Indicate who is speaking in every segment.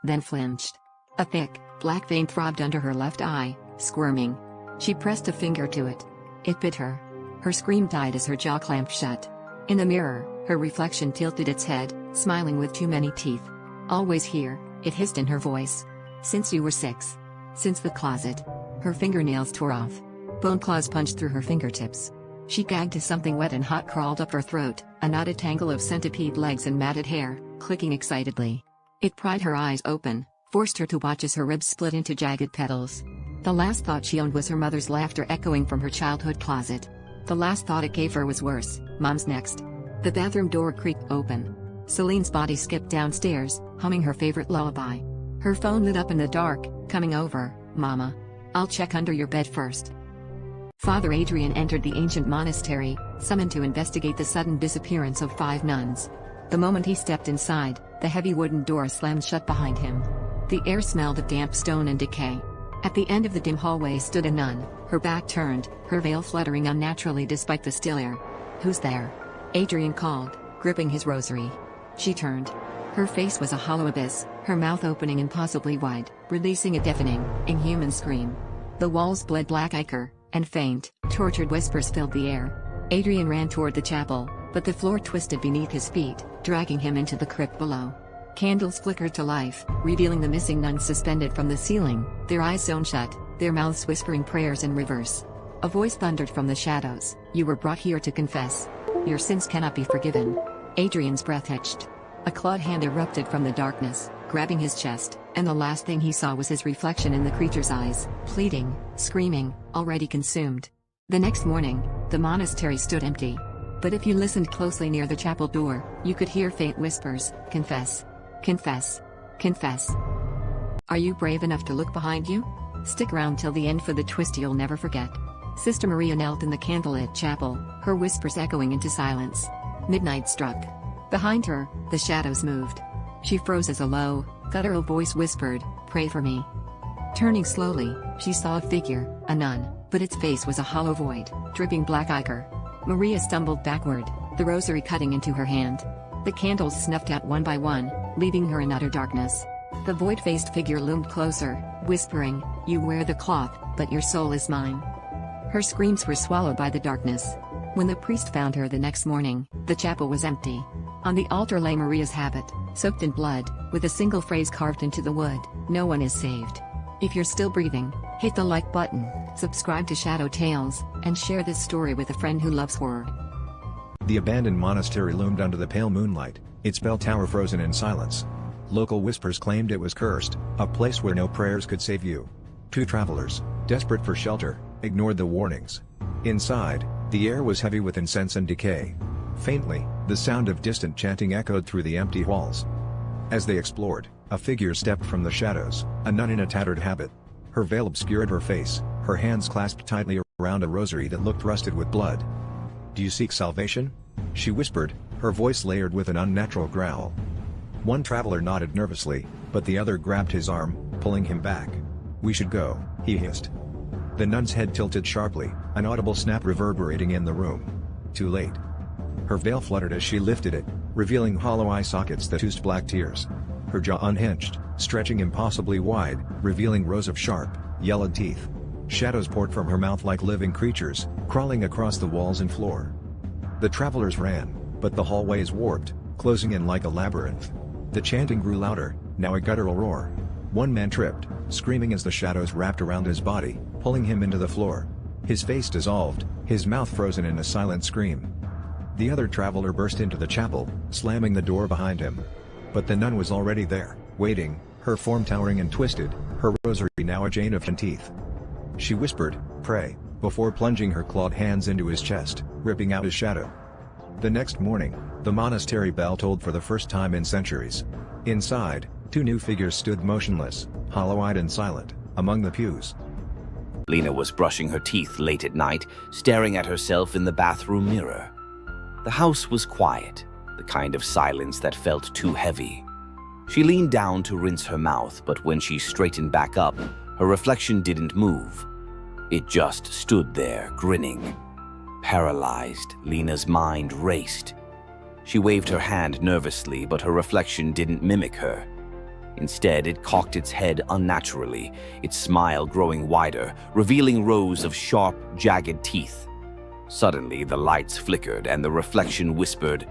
Speaker 1: then flinched. A thick, black vein throbbed under her left eye, squirming. She pressed a finger to it. It bit her. Her scream died as her jaw clamped shut. In the mirror, her reflection tilted its head, smiling with too many teeth. "Always here," it hissed in her voice. "Since you were 6. Since the closet." Her fingernails tore off. Bone claws punched through her fingertips. She gagged as something wet and hot crawled up her throat, a knotted tangle of centipede legs and matted hair, clicking excitedly. It pried her eyes open, forced her to watch as her ribs split into jagged petals. The last thought she owned was her mother's laughter echoing from her childhood closet. The last thought it gave her was worse: Mom's next. The bathroom door creaked open. Celine's body skipped downstairs, humming her favorite lullaby. Her phone lit up in the dark, coming over. "Mama. I'll check under your bed first." Father Adrian entered the ancient monastery, summoned to investigate the sudden disappearance of 5 nuns. The moment he stepped inside, the heavy wooden door slammed shut behind him. The air smelled of damp stone and decay. At the end of the dim hallway stood a nun, her back turned, her veil fluttering unnaturally despite the still air. "Who's there?" Adrian called, gripping his rosary. She turned. Her face was a hollow abyss, her mouth opening impossibly wide, releasing a deafening, inhuman scream. The walls bled black ichor, and faint, tortured whispers filled the air. Adrian ran toward the chapel, but the floor twisted beneath his feet, dragging him into the crypt below. Candles flickered to life, revealing the missing nuns suspended from the ceiling, their eyes sewn shut, their mouths whispering prayers in reverse. A voice thundered from the shadows, "You were brought here to confess. Your sins cannot be forgiven." Adrian's breath hitched. A clawed hand erupted from the darkness, grabbing his chest, and the last thing he saw was his reflection in the creature's eyes, pleading, screaming, already consumed. The next morning, the monastery stood empty. But if you listened closely near the chapel door, you could hear faint whispers: "Confess. Confess. Confess." Are you brave enough to look behind you? Stick around till the end for the twist you'll never forget. Sister Maria knelt in the candlelit chapel, her whispers echoing into silence. Midnight struck. Behind her, the shadows moved. She froze as a low, guttural voice whispered, "Pray for me." Turning slowly, she saw a figure, a nun, but its face was a hollow void, dripping black ichor. Maria stumbled backward, the rosary cutting into her hand. The candles snuffed out one by one, leaving her in utter darkness. The void-faced figure loomed closer, whispering, "You wear the cloth, but your soul is mine." Her screams were swallowed by the darkness. When the priest found her the next morning, the chapel was empty. On the altar lay Maria's habit, soaked in blood, with a single phrase carved into the wood: "No one is saved." If you're still breathing, hit the like button, subscribe to Shadow Tales, and share this story with a friend who loves horror.
Speaker 2: The abandoned monastery loomed under the pale moonlight, its bell tower frozen in silence. Local whispers claimed it was cursed, a place where no prayers could save you. 2 travelers, desperate for shelter, ignored the warnings. Inside, the air was heavy with incense and decay. Faintly, the sound of distant chanting echoed through the empty halls. As they explored, a figure stepped from the shadows, a nun in a tattered habit. Her veil obscured her face, her hands clasped tightly around a rosary that looked rusted with blood. "Do you seek salvation?" she whispered, her voice layered with an unnatural growl. One traveler nodded nervously, but the other grabbed his arm, pulling him back. "We should go," he hissed. The nun's head tilted sharply, an audible snap reverberating in the room. Too late. Her veil fluttered as she lifted it, revealing hollow eye sockets that oozed black tears. Her jaw unhinged, stretching impossibly wide, revealing rows of sharp, yellowed teeth. Shadows poured from her mouth like living creatures, crawling across the walls and floor. The travelers ran, but the hallways warped, closing in like a labyrinth. The chanting grew louder, now a guttural roar. One man tripped, screaming as the shadows wrapped around his body, pulling him into the floor. His face dissolved, his mouth frozen in a silent scream. The other traveler burst into the chapel, slamming the door behind him. But the nun was already there, waiting, her form towering and twisted, her rosary now a chain of teeth. She whispered, "Pray," before plunging her clawed hands into his chest, ripping out his shadow. The next morning, the monastery bell tolled for the first time in centuries. Inside, 2 new figures stood motionless, hollow-eyed and silent, among the pews.
Speaker 3: Lena was brushing her teeth late at night, staring at herself in the bathroom mirror. The house was quiet, the kind of silence that felt too heavy. She leaned down to rinse her mouth, but when she straightened back up, her reflection didn't move. It just stood there, grinning. Paralyzed, Lena's mind raced. She waved her hand nervously, but her reflection didn't mimic her. Instead, it cocked its head unnaturally, its smile growing wider, revealing rows of sharp, jagged teeth. Suddenly, the lights flickered and the reflection whispered,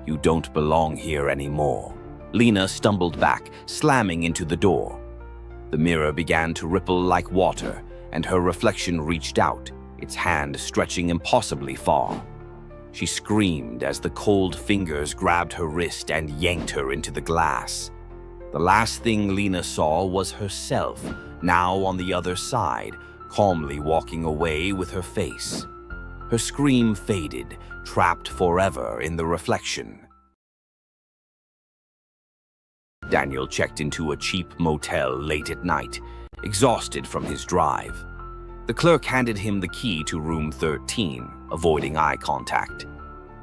Speaker 3: "You don't belong here anymore." Lena stumbled back, slamming into the door. The mirror began to ripple like water, and her reflection reached out, its hand stretching impossibly far. She screamed as the cold fingers grabbed her wrist and yanked her into the glass. The last thing Lena saw was herself, now on the other side, calmly walking away with her face. Her scream faded, trapped forever in the reflection. Daniel checked into a cheap motel late at night, exhausted from his drive. The clerk handed him the key to room 13, avoiding eye contact.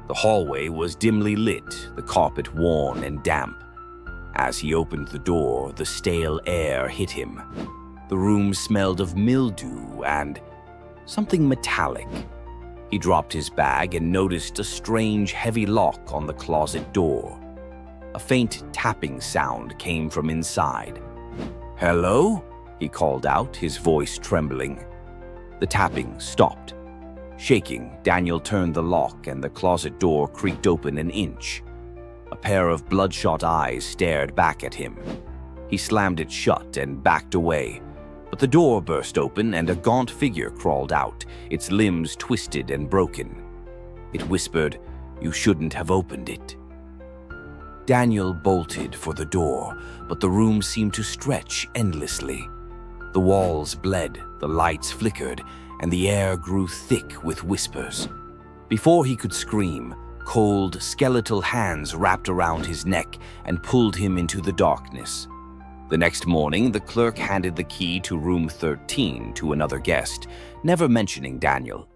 Speaker 3: The hallway was dimly lit, the carpet worn and damp. As he opened the door, the stale air hit him. The room smelled of mildew and something metallic. He dropped his bag and noticed a strange, heavy lock on the closet door. A faint tapping sound came from inside. "Hello?" he called out, his voice trembling. The tapping stopped. Shaking, Daniel turned the lock and the closet door creaked open an inch. A pair of bloodshot eyes stared back at him. He slammed it shut and backed away, but the door burst open and a gaunt figure crawled out, its limbs twisted and broken. It whispered, "You shouldn't have opened it." Daniel bolted for the door, but the room seemed to stretch endlessly. The walls bled, the lights flickered, and the air grew thick with whispers. Before he could scream, cold, skeletal hands wrapped around his neck and pulled him into the darkness. The next morning, the clerk handed the key to room 13 to another guest, never mentioning Daniel.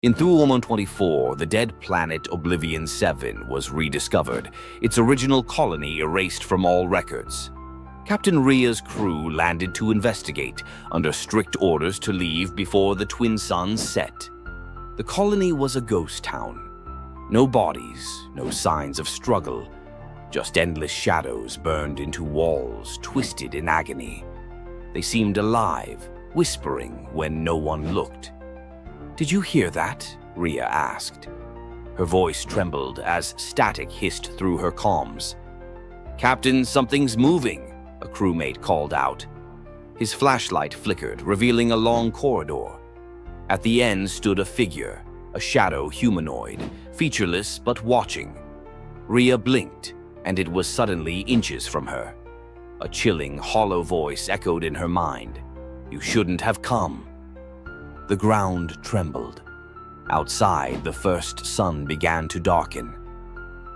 Speaker 3: In Thulomon 24, the dead planet Oblivion 7 was rediscovered, its original colony erased from all records. Captain Ria's crew landed to investigate, under strict orders to leave before the twin suns set. The colony was a ghost town. No bodies, no signs of struggle, just endless shadows burned into walls, twisted in agony. They seemed alive, whispering when no one looked. "Did you hear that?" Ria asked. Her voice trembled as static hissed through her comms. "Captain, something's moving," a crewmate called out. His flashlight flickered, revealing a long corridor. At the end stood a figure, a shadow humanoid, featureless but watching. Ria blinked, and it was suddenly inches from her. A chilling, hollow voice echoed in her mind. "You shouldn't have come." The ground trembled. Outside, the first sun began to darken.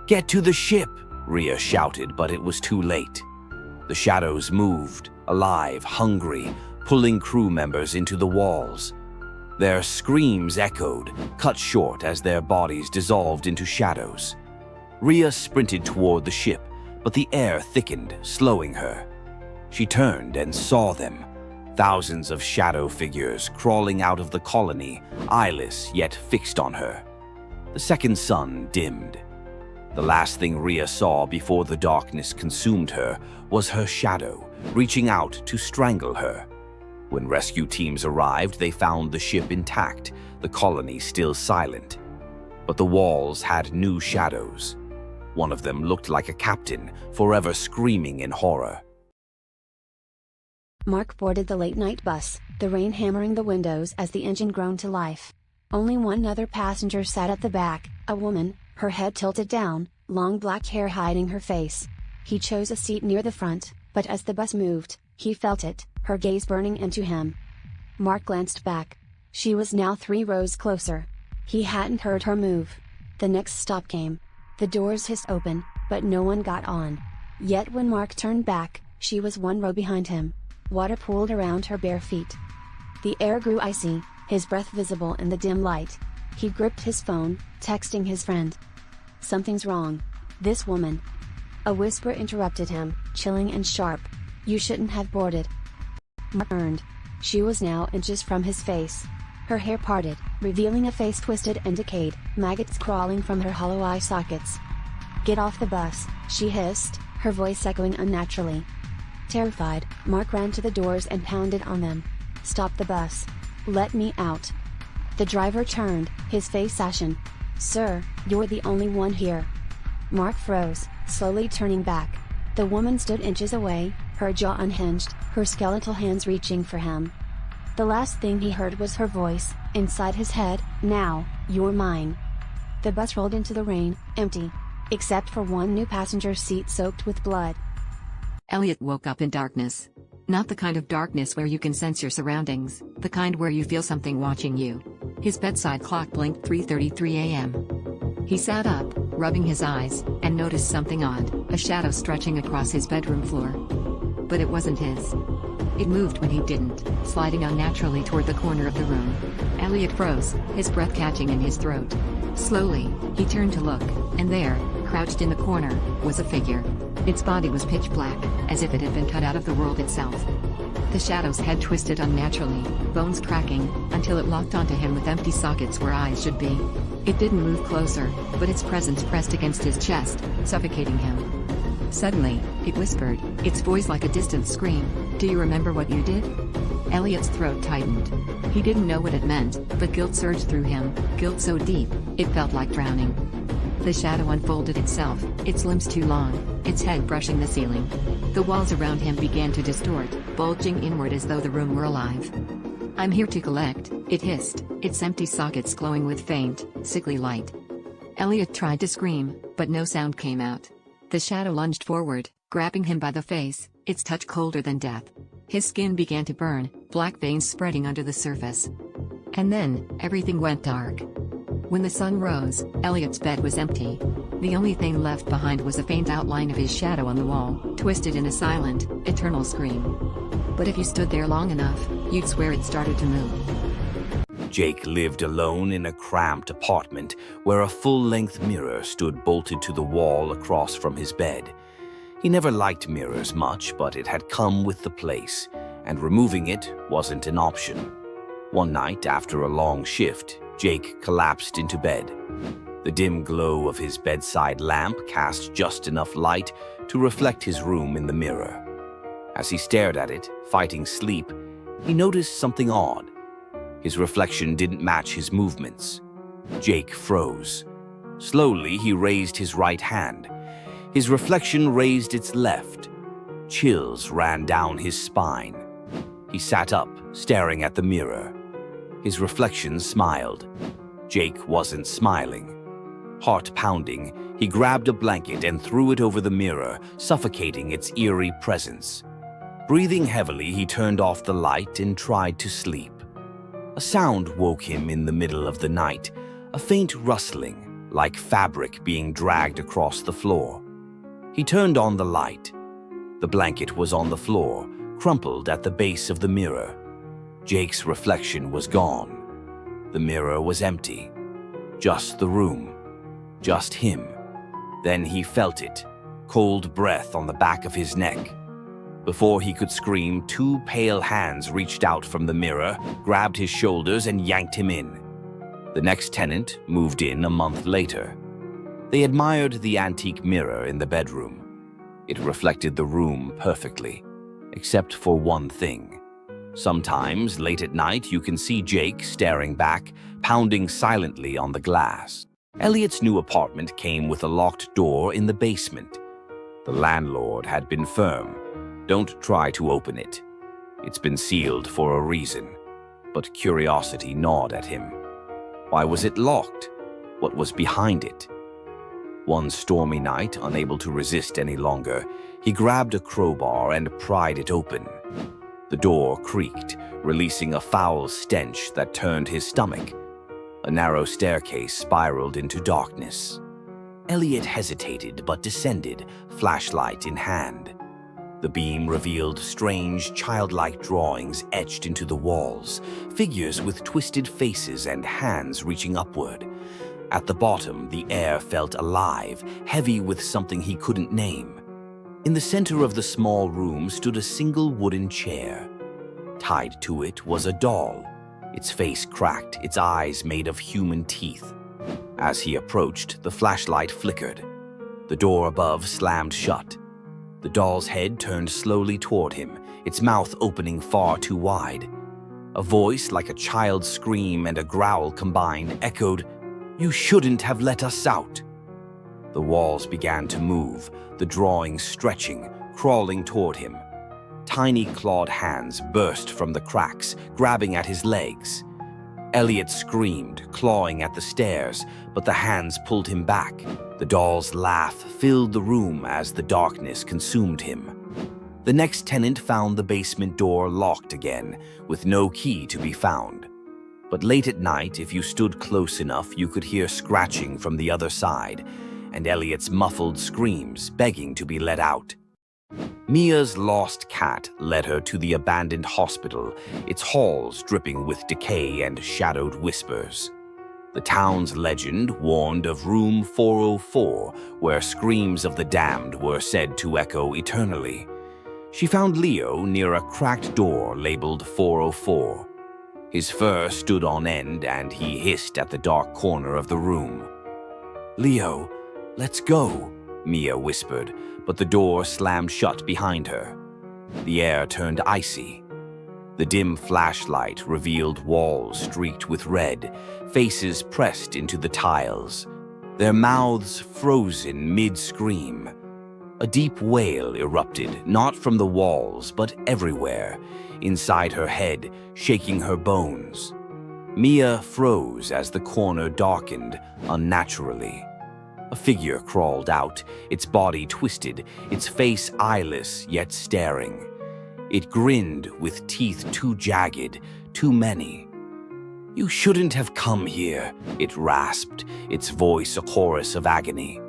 Speaker 3: "Get to the ship!" Ria shouted, but it was too late. The shadows moved, alive, hungry, pulling crew members into the walls. Their screams echoed, cut short as their bodies dissolved into shadows. Ria sprinted toward the ship, but the air thickened, slowing her. She turned and saw them. Thousands of shadow figures crawling out of the colony, eyeless yet fixed on her. The second sun dimmed. The last thing Ria saw before the darkness consumed her was her shadow, reaching out to strangle her. When rescue teams arrived, they found the ship intact, the colony still silent. But the walls had new shadows. One of them looked like a captain, forever screaming in horror.
Speaker 4: Mark boarded the late-night bus, the rain hammering the windows as the engine groaned to life. Only one other passenger sat at the back, a woman, her head tilted down, long black hair hiding her face. He chose a seat near the front, but as the bus moved, he felt it, her gaze burning into him. Mark glanced back. She was now 3 rows closer. He hadn't heard her move. The next stop came. The doors hissed open, but no one got on. Yet when Mark turned back, she was 1 row behind him. Water pooled around her bare feet. The air grew icy, his breath visible in the dim light. He gripped his phone, texting his friend. "Something's wrong. This woman." A whisper interrupted him, chilling and sharp. "You shouldn't have boarded." Mark turned. She was now inches from his face. Her hair parted, revealing a face twisted and decayed, maggots crawling from her hollow eye sockets. "Get off the bus," she hissed, her voice echoing unnaturally. Terrified, Mark ran to the doors and pounded on them. "Stop the bus. Let me out." The driver turned, his face ashen. "Sir, you're the only one here." Mark froze, slowly turning back. The woman stood inches away, her jaw unhinged, her skeletal hands reaching for him. The last thing he heard was her voice, inside his head, "Now, you're mine." The bus rolled into the rain, empty. Except for one new passenger seat soaked with blood.
Speaker 1: Elliot woke up in darkness. Not the kind of darkness where you can sense your surroundings, the kind where you feel something watching you. His bedside clock blinked 3:33 a.m. He sat up, rubbing his eyes, and noticed something odd, a shadow stretching across his bedroom floor. But it wasn't his. It moved when he didn't, sliding unnaturally toward the corner of the room. Elliot froze, his breath catching in his throat. Slowly, he turned to look, and there, crouched in the corner, was a figure. Its body was pitch black, as if it had been cut out of the world itself. The shadow's head twisted unnaturally, bones cracking, until it locked onto him with empty sockets where eyes should be. It didn't move closer, but its presence pressed against his chest, suffocating him. Suddenly, it whispered, its voice like a distant scream, "Do you remember what you did?" Elliot's throat tightened. He didn't know what it meant, but guilt surged through him, guilt so deep, it felt like drowning. The shadow unfolded itself, its limbs too long, its head brushing the ceiling. The walls around him began to distort, bulging inward as though the room were alive. "I'm here to collect," it hissed, its empty sockets glowing with faint, sickly light. Elliot tried to scream, but no sound came out. The shadow lunged forward, grabbing him by the face, its touch colder than death. His skin began to burn, black veins spreading under the surface. And then, everything went dark. When the sun rose, Elliot's bed was empty. The only thing left behind was a faint outline of his shadow on the wall, twisted in a silent, eternal scream. But if you stood there long enough, you'd swear it started to move.
Speaker 3: Jake lived alone in a cramped apartment where a full-length mirror stood bolted to the wall across from his bed. He never liked mirrors much, but it had come with the place, and removing it wasn't an option. One night, after a long shift, Jake collapsed into bed. The dim glow of his bedside lamp cast just enough light to reflect his room in the mirror. As he stared at it, fighting sleep, he noticed something odd. His reflection didn't match his movements. Jake froze. Slowly, he raised his right hand. His reflection raised its left. Chills ran down his spine. He sat up, staring at the mirror. His reflection smiled. Jake wasn't smiling. Heart pounding, he grabbed a blanket and threw it over the mirror, suffocating its eerie presence. Breathing heavily, he turned off the light and tried to sleep. A sound woke him in the middle of the night, a faint rustling, like fabric being dragged across the floor. He turned on the light. The blanket was on the floor, crumpled at the base of the mirror. Jake's reflection was gone. The mirror was empty. Just the room. Just him. Then he felt it, cold breath on the back of his neck. Before he could scream, two pale hands reached out from the mirror, grabbed his shoulders, and yanked him in. The next tenant moved in a month later. They admired the antique mirror in the bedroom. It reflected the room perfectly, except for one thing. Sometimes, late at night, you can see Jake staring back, pounding silently on the glass. Elliot's new apartment came with a locked door in the basement. The landlord had been firm. Don't try to open it. It's been sealed for a reason. But curiosity gnawed at him. Why was it locked? What was behind it? One stormy night, unable to resist any longer, he grabbed a crowbar and pried it open. The door creaked, releasing a foul stench that turned his stomach. A narrow staircase spiraled into darkness. Elliot hesitated but descended, flashlight in hand. The beam revealed strange, childlike drawings etched into the walls, figures with twisted faces and hands reaching upward. At the bottom, the air felt alive, heavy with something he couldn't name. In the center of the small room stood a single wooden chair. Tied to it was a doll, its face cracked, its eyes made of human teeth. As he approached, the flashlight flickered. The door above slammed shut. The doll's head turned slowly toward him, its mouth opening far too wide. A voice like a child's scream and a growl combined echoed, "You shouldn't have let us out." The walls began to move, the drawing stretching, crawling toward him. Tiny clawed hands burst from the cracks, grabbing at his legs. Elliot screamed, clawing at the stairs, but the hands pulled him back. The doll's laugh filled the room as the darkness consumed him. The next tenant found the basement door locked again, with no key to be found. But late at night, if you stood close enough, you could hear scratching from the other side, and Elliot's muffled screams begging to be let out. Mia's lost cat led her to the abandoned hospital, its halls dripping with decay and shadowed whispers. The town's legend warned of room 404, where screams of the damned were said to echo eternally. She found Leo near a cracked door labeled 404. His fur stood on end and he hissed at the dark corner of the room. "Leo, let's go," Mia whispered, but the door slammed shut behind her. The air turned icy. The dim flashlight revealed walls streaked with red, faces pressed into the tiles, their mouths frozen mid-scream. A deep wail erupted, not from the walls, but everywhere, inside her head, shaking her bones. Mia froze as the corner darkened unnaturally. A figure crawled out, its body twisted, its face eyeless yet staring. It grinned with teeth too jagged, too many. "You shouldn't have come here," it rasped, its voice a chorus of agony.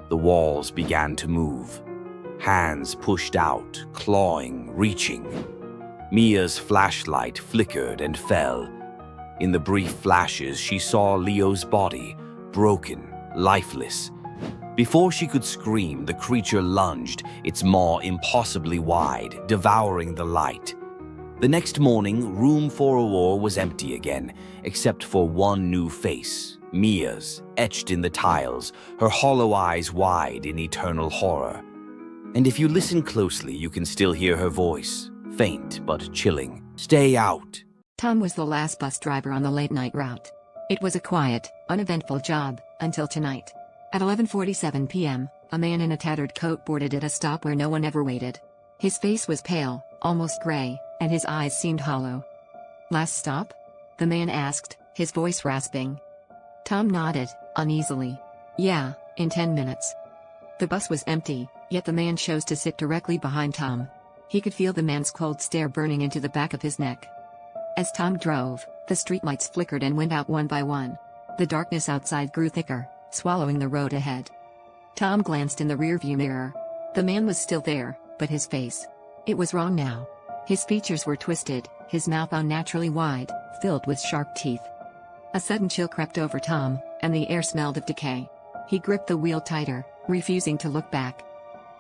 Speaker 3: The walls began to move. Hands pushed out, clawing, reaching. Mia's flashlight flickered and fell. In the brief flashes, she saw Leo's body, broken, lifeless. Before she could scream, the creature lunged, its maw impossibly wide, devouring the light. The next morning, room 404 was empty again, except for one new face, Mia's, etched in the tiles, her hollow eyes wide in eternal horror. And if you listen closely, you can still hear her voice, faint but chilling. "Stay out."
Speaker 1: Tom was the last bus driver on the late-night route. It was a quiet, uneventful job, until tonight. At 11:47 p.m., a man in a tattered coat boarded at a stop where no one ever waited. His face was pale, almost gray, and his eyes seemed hollow. "Last stop?" the man asked, his voice rasping. Tom nodded, uneasily. "Yeah, in 10 minutes." The bus was empty, yet the man chose to sit directly behind Tom. He could feel the man's cold stare burning into the back of his neck. As Tom drove, the streetlights flickered and went out one by one. The darkness outside grew thicker, swallowing the road ahead. Tom glanced in the rearview mirror. The man was still there, but his face. It was wrong now. His features were twisted, his mouth unnaturally wide, filled with sharp teeth. A sudden chill crept over Tom, and the air smelled of decay. He gripped the wheel tighter, refusing to look back.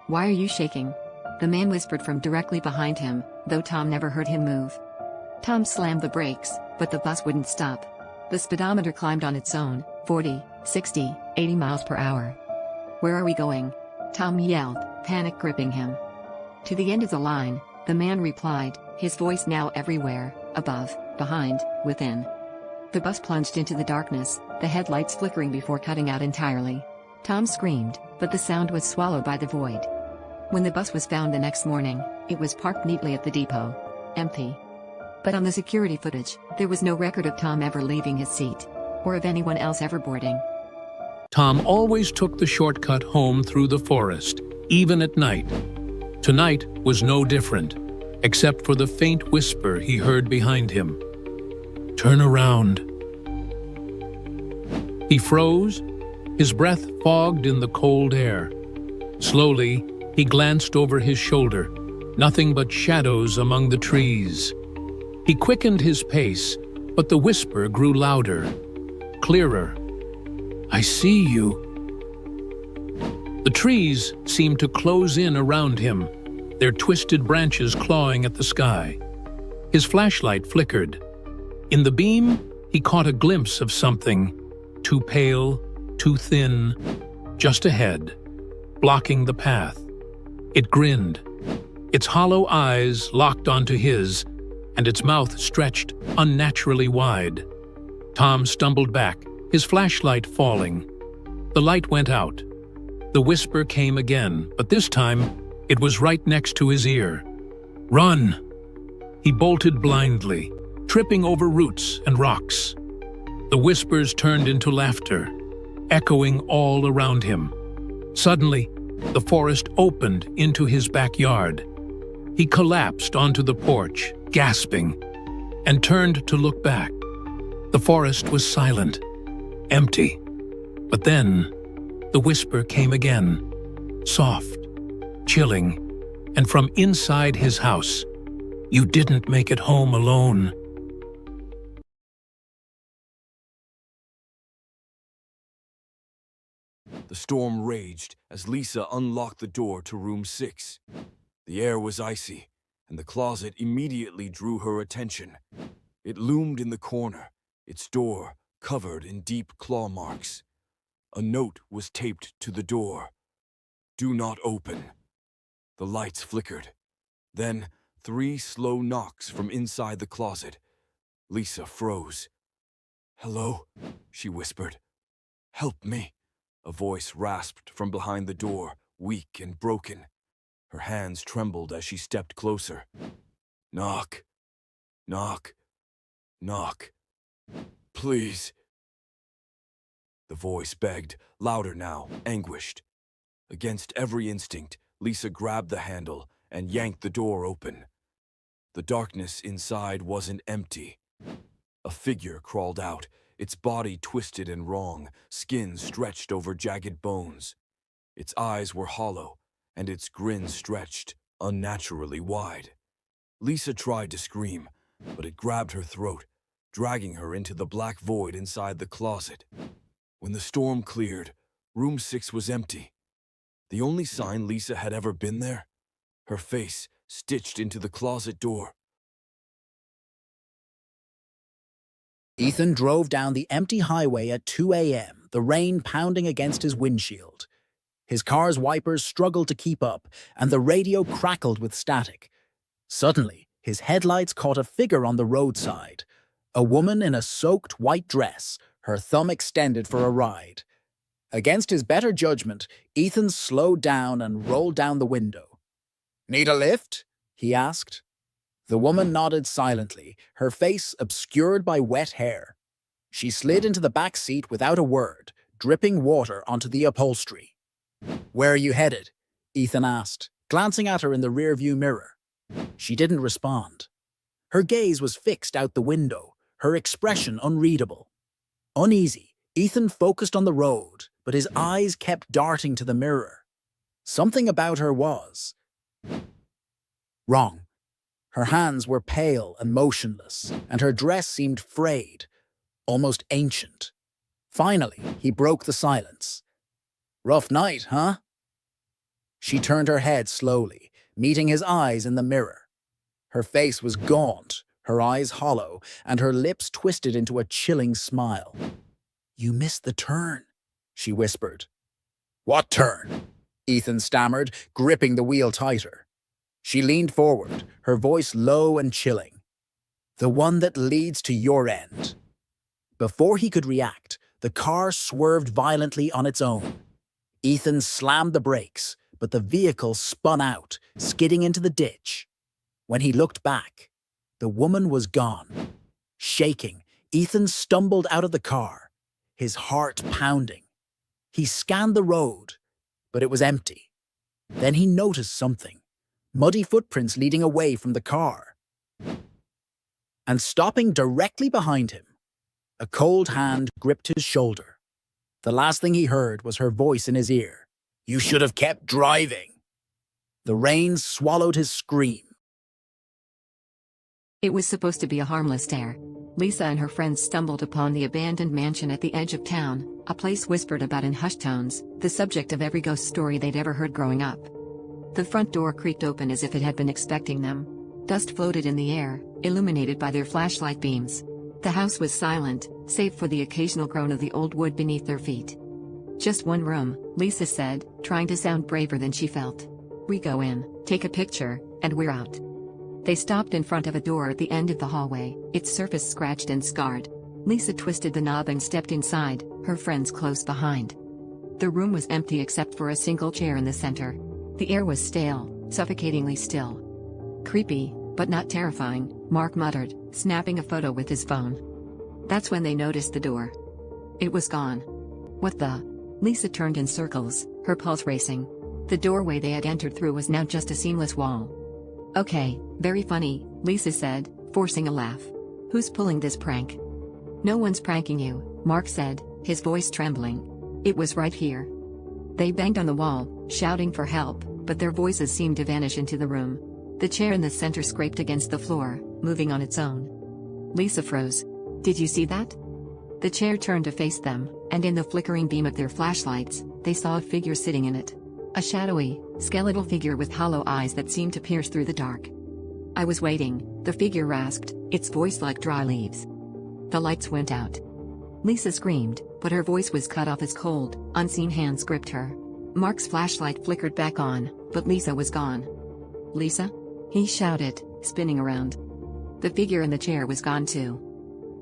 Speaker 1: "Why are you shaking?" the man whispered from directly behind him, though Tom never heard him move. Tom slammed the brakes, but the bus wouldn't stop. The speedometer climbed on its own, 40, 60, 80 miles per hour. "Where are we going?" Tom yelled, panic gripping him. "To the end of the line," the man replied, his voice now everywhere, above, behind, within. The bus plunged into the darkness, the headlights flickering before cutting out entirely. Tom screamed, but the sound was swallowed by the void. When the bus was found the next morning, it was parked neatly at the depot. Empty. But on the security footage, there was no record of Tom ever leaving his seat, or of anyone else ever boarding.
Speaker 5: Tom always took the shortcut home through the forest, even at night. Tonight was no different, except for the faint whisper he heard behind him. "Turn around." He froze, his breath fogged in the cold air. Slowly, he glanced over his shoulder, nothing but shadows among the trees. He quickened his pace, but the whisper grew louder, clearer. "I see you." The trees seemed to close in around him, their twisted branches clawing at the sky. His flashlight flickered. In the beam, he caught a glimpse of something, too pale, too thin, just ahead. blocking the path. It grinned. Its hollow eyes locked onto his, and its mouth stretched unnaturally wide. Tom stumbled back, his flashlight falling. The light went out. The whisper came again, but this time it was right next to his ear. "Run!" He bolted blindly, tripping over roots and rocks. The whispers turned into laughter, echoing all around him. Suddenly, the forest opened into his backyard. He collapsed onto the porch, gasping, and turned to look back. The forest was silent, empty. But then, the whisper came again, soft, chilling, and from inside his house, "You didn't make it home alone."
Speaker 6: The storm raged as Lisa unlocked the door to room 6. The air was icy, and the closet immediately drew her attention. It loomed in the corner, its door covered in deep claw marks. A note was taped to the door. "Do not open." The lights flickered. Then 3 slow knocks from inside the closet. Lisa froze. "Hello?" she whispered. "Help me." A voice rasped from behind the door, weak and broken. Her hands trembled as she stepped closer. "Knock. Knock. Knock. Please." The voice begged, louder now, anguished. Against every instinct, Lisa grabbed the handle and yanked the door open. The darkness inside wasn't empty. A figure crawled out, its body twisted and wrong, skin stretched over jagged bones. Its eyes were hollow, and its grin stretched unnaturally wide. Lisa tried to scream, but it grabbed her throat, dragging her into the black void inside the closet. When the storm cleared, room 6 was empty. The only sign Lisa had ever been there, her face stitched into the closet door.
Speaker 7: Ethan drove down the empty highway at 2 a.m., the rain pounding against his windshield. His car's wipers struggled to keep up, and the radio crackled with static. Suddenly, his headlights caught a figure on the roadside. A woman in a soaked white dress, her thumb extended for a ride. Against his better judgment, Ethan slowed down and rolled down the window. "Need a lift?" he asked. The woman nodded silently, her face obscured by wet hair. She slid into the back seat without a word, dripping water onto the upholstery. "Where are you headed?" Ethan asked, glancing at her in the rearview mirror. She didn't respond. Her gaze was fixed out the window, her expression unreadable. Uneasy, Ethan focused on the road, but his eyes kept darting to the mirror. Something about her was wrong. Her hands were pale and motionless, and her dress seemed frayed, almost ancient. Finally, he broke the silence. "Rough night, huh?" She turned her head slowly, meeting his eyes in the mirror. Her face was gaunt, her eyes hollow, and her lips twisted into a chilling smile. "You missed the turn," she whispered. "What turn?" Ethan stammered, gripping the wheel tighter. She leaned forward, her voice low and chilling. "The one that leads to your end." Before he could react, the car swerved violently on its own. Ethan slammed the brakes, but the vehicle spun out, skidding into the ditch. When he looked back, the woman was gone. Shaking, Ethan stumbled out of the car, his heart pounding. He scanned the road, but it was empty. Then he noticed something. Muddy footprints leading away from the car. And stopping directly behind him, a cold hand gripped his shoulder. The last thing he heard was her voice in his ear. "You should have kept driving." The rain swallowed his scream.
Speaker 1: It was supposed to be a harmless dare. Lisa and her friends stumbled upon the abandoned mansion at the edge of town, a place whispered about in hushed tones, the subject of every ghost story they'd ever heard growing up. The front door creaked open as if it had been expecting them. Dust floated in the air, illuminated by their flashlight beams. The house was silent, save for the occasional groan of the old wood beneath their feet. Just one room, Lisa said, trying to sound braver than she felt. We go in, take a picture, and we're out. They stopped in front of a door at the end of the hallway, its surface scratched and scarred. Lisa twisted the knob and stepped inside, her friends close behind. The room was empty except for a single chair in the center. The air was stale, suffocatingly still. Creepy, but not terrifying, Mark muttered, snapping a photo with his phone. That's when they noticed the door. It was gone. What the? Lisa turned in circles, her pulse racing. The doorway they had entered through was now just a seamless wall. Okay, very funny, Lisa said, forcing a laugh. Who's pulling this prank? No one's pranking you, Mark said, his voice trembling. It was right here. They banged on the wall, shouting for help, but their voices seemed to vanish into the room. The chair in the center scraped against the floor, moving on its own. Lisa froze. Did you see that? The chair turned to face them, and in the flickering beam of their flashlights, they saw a figure sitting in it. A shadowy, skeletal figure with hollow eyes that seemed to pierce through the dark. I was waiting, the figure rasped, its voice like dry leaves. The lights went out. Lisa screamed, but her voice was cut off as cold, unseen hands gripped her. Mark's flashlight flickered back on, but Lisa was gone. Lisa? He shouted, spinning around. The figure in the chair was gone too.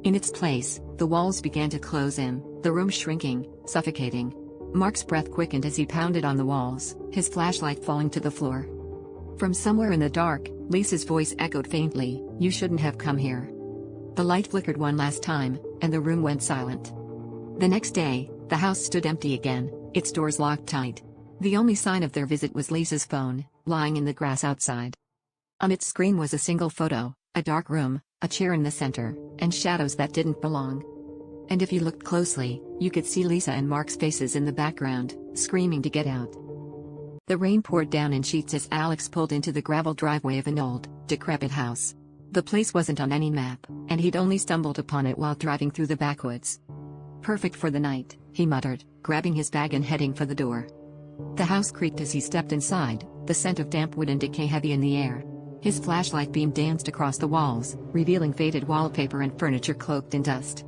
Speaker 1: In its place, the walls began to close in, the room shrinking, suffocating. Mark's breath quickened as he pounded on the walls, his flashlight falling to the floor. From somewhere in the dark, Lisa's voice echoed faintly, "You shouldn't have come here." The light flickered one last time, and the room went silent. The next day, the house stood empty again, its doors locked tight. The only sign of their visit was Lisa's phone, lying in the grass outside. On its screen was a single photo, a dark room, a chair in the center, and shadows that didn't belong. And if you looked closely, you could see Lisa and Mark's faces in the background, screaming to get out. The rain poured down in sheets as Alex pulled into the gravel driveway of an old, decrepit house. The place wasn't on any map, and he'd only stumbled upon it while driving through the backwoods. Perfect for the night, he muttered, grabbing his bag and heading for the door. The house creaked as he stepped inside, the scent of damp wood and decay heavy in the air. His flashlight beam danced across the walls, revealing faded wallpaper and furniture cloaked in dust.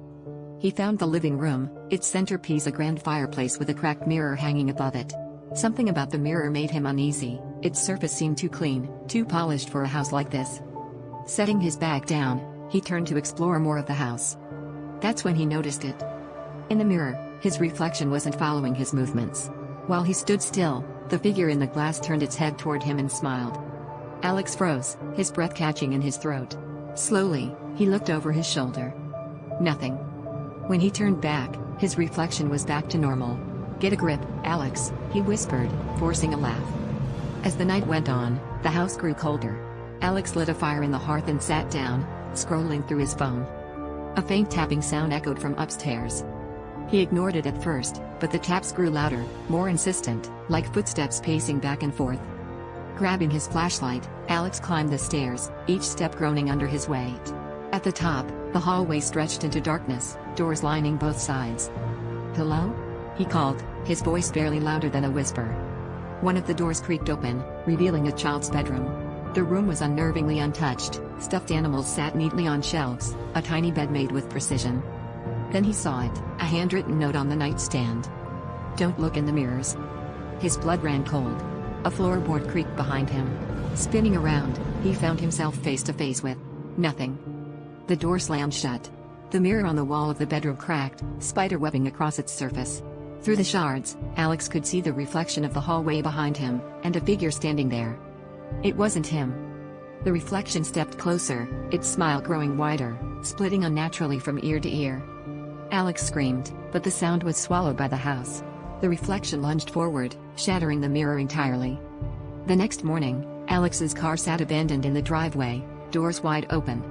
Speaker 1: He found the living room, its centerpiece a grand fireplace with a cracked mirror hanging above it. Something about the mirror made him uneasy, its surface seemed too clean, too polished for a house like this. Setting his bag down, he turned to explore more of the house. That's when he noticed it. In the mirror, his reflection wasn't following his movements. While he stood still, the figure in the glass turned its head toward him and smiled. Alex froze, his breath catching in his throat. Slowly, he looked over his shoulder. Nothing. When he turned back, his reflection was back to normal. "Get a grip, Alex," he whispered, forcing a laugh. As the night went on, the house grew colder. Alex lit a fire in the hearth and sat down, scrolling through his phone. A faint tapping sound echoed from upstairs. He ignored it at first, but the taps grew louder, more insistent, like footsteps pacing back and forth. Grabbing his flashlight, Alex climbed the stairs, each step groaning under his weight. At the top, the hallway stretched into darkness, doors lining both sides. "Hello?" he called, his voice barely louder than a whisper. One of the doors creaked open, revealing a child's bedroom. The room was unnervingly untouched, stuffed animals sat neatly on shelves, a tiny bed made with precision. Then he saw it, a handwritten note on the nightstand. "Don't look in the mirrors." His blood ran cold. A floorboard creaked behind him. Spinning around, he found himself face to face with nothing. The door slammed shut. The mirror on the wall of the bedroom cracked, spiderwebbing across its surface. Through the shards, Alex could see the reflection of the hallway behind him, and a figure standing there. It wasn't him. The reflection stepped closer, its smile growing wider, splitting unnaturally from ear to ear. Alex screamed, but the sound was swallowed by the house. The reflection lunged forward, shattering the mirror entirely. The next morning, Alex's car sat abandoned in the driveway, doors wide open.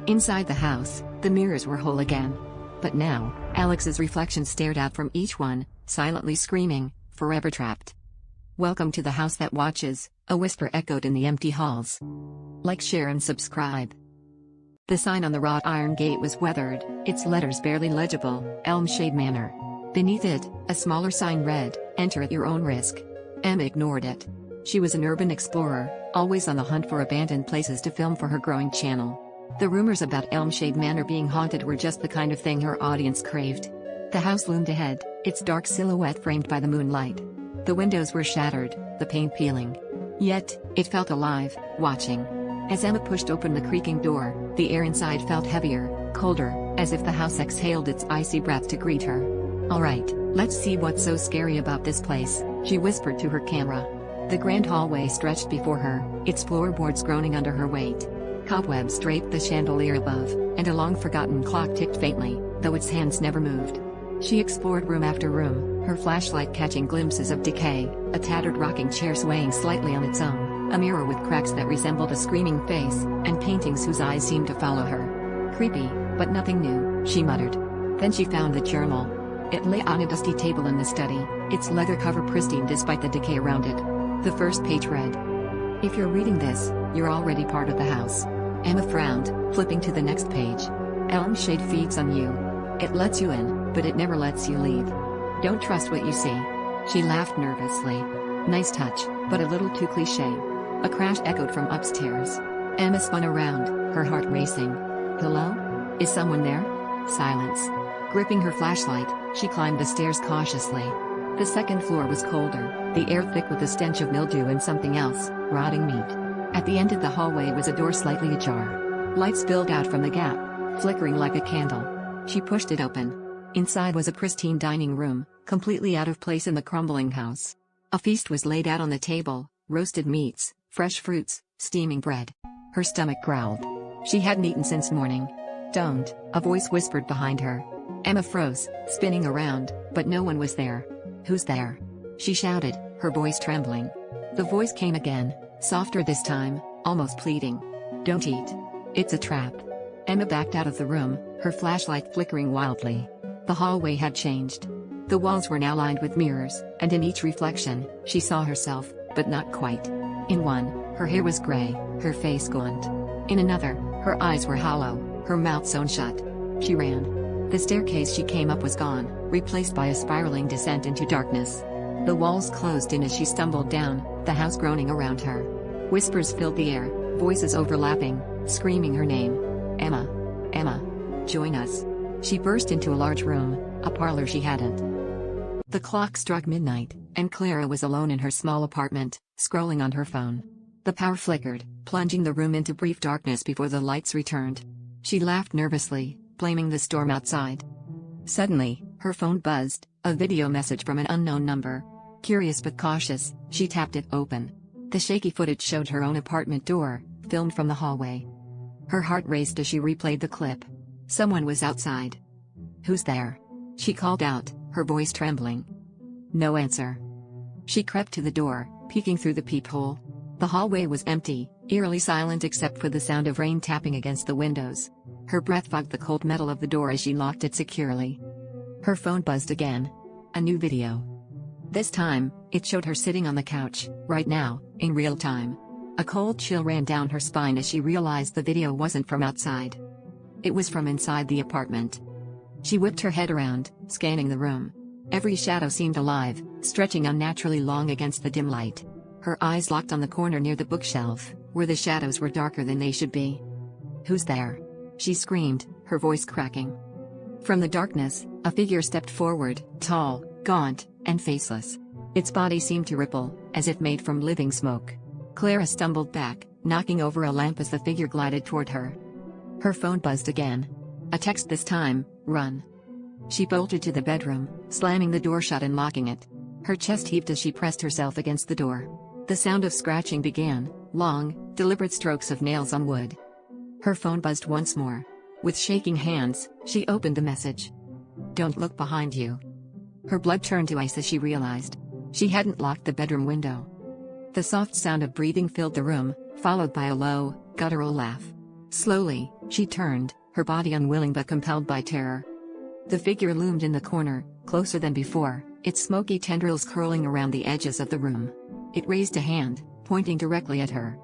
Speaker 1: Inside the house, the mirrors were whole again. But now, Alex's reflection stared out from each one, silently screaming, "Forever trapped." "Welcome to the house that watches," a whisper echoed in the empty halls. "Like, share and subscribe." The sign on the wrought iron gate was weathered, its letters barely legible, Elmshade Manor. Beneath it, a smaller sign read, "Enter at your own risk." Emma ignored it. She was an urban explorer, always on the hunt for abandoned places to film for her growing channel. The rumors about Elmshade Manor being haunted were just the kind of thing her audience craved. The house loomed ahead, its dark silhouette framed by the moonlight. The windows were shattered, the paint peeling. Yet, it felt alive, watching. As Emma pushed open the creaking door, the air inside felt heavier, colder, as if the house exhaled its icy breath to greet her. "Alright, let's see what's so scary about this place," she whispered to her camera. The grand hallway stretched before her, its floorboards groaning under her weight. Cobwebs draped the chandelier above, and a long-forgotten clock ticked faintly, though its hands never moved. She explored room after room, her flashlight catching glimpses of decay, a tattered rocking chair swaying slightly on its own, a mirror with cracks that resembled a screaming face, and paintings whose eyes seemed to follow her. "Creepy, but nothing new," she muttered. Then she found the journal. It lay on a dusty table in the study, its leather cover pristine despite the decay around it. The first page read, "If you're reading this, you're already part of the house." Emma frowned, flipping to the next page. "Elm shade feeds on you. It lets you in, but it never lets you leave. Don't trust what you see." She laughed nervously. Nice touch, but a little too cliché. A crash echoed from upstairs. Emma spun around, her heart racing. "Hello? Is someone there?" Silence. Gripping her flashlight, she climbed the stairs cautiously. The second floor was colder, the air thick with the stench of mildew and something else, rotting meat. At the end of the hallway was a door slightly ajar. Light spilled out from the gap, flickering like a candle. She pushed it open. Inside was a pristine dining room, completely out of place in the crumbling house. A feast was laid out on the table, roasted meats, fresh fruits, steaming bread. Her stomach growled. She hadn't eaten since morning. "Don't," a voice whispered behind her. Emma froze, spinning around, but no one was there. "Who's there?" she shouted, her voice trembling. The voice came again, softer this time, almost pleading. "Don't eat. It's a trap." Emma backed out of the room, her flashlight flickering wildly. The hallway had changed. The walls were now lined with mirrors, and in each reflection, she saw herself, but not quite. In one, her hair was gray, her face gaunt. In another, her eyes were hollow, her mouth sewn shut. She ran. The staircase she came up was gone, replaced by a spiraling descent into darkness. The walls closed in as she stumbled down, the house groaning around her. Whispers filled the air, voices overlapping, screaming her name. "Emma! Emma! Join us!" She burst into a large room, a parlor she hadn't. The clock struck midnight, and Clara was alone in her small apartment, scrolling on her phone. The power flickered, plunging the room into brief darkness before the lights returned. She laughed nervously, blaming the storm outside. Suddenly, her phone buzzed, a video message from an unknown number. Curious but cautious, she tapped it open. The shaky footage showed her own apartment door, filmed from the hallway. Her heart raced as she replayed the clip. Someone was outside. "Who's there?" she called out, her voice trembling. No answer. She crept to the door, peeking through the peephole. The hallway was empty, eerily silent except for the sound of rain tapping against the windows. Her breath fogged the cold metal of the door as she locked it securely. Her phone buzzed again. A new video. This time, it showed her sitting on the couch, right now, in real time. A cold chill ran down her spine as she realized the video wasn't from outside. It was from inside the apartment. She whipped her head around, scanning the room. Every shadow seemed alive, stretching unnaturally long against the dim light. Her eyes locked on the corner near the bookshelf, where the shadows were darker than they should be. "Who's there?" she screamed, her voice cracking. From the darkness, a figure stepped forward, tall, gaunt, and faceless. Its body seemed to ripple, as if made from living smoke. Clara stumbled back, knocking over a lamp as the figure glided toward her. Her phone buzzed again. A text this time, "Run." She bolted to the bedroom, slamming the door shut and locking it. Her chest heaved as she pressed herself against the door. The sound of scratching began, long, deliberate strokes of nails on wood. Her phone buzzed once more. With shaking hands, she opened the message. "Don't look behind you." Her blood turned to ice as she realized. She hadn't locked the bedroom window. The soft sound of breathing filled the room, followed by a low, guttural laugh. Slowly, she turned, her body unwilling but compelled by terror. The figure loomed in the corner, closer than before, its smoky tendrils curling around the edges of the room. It raised a hand, pointing directly at her.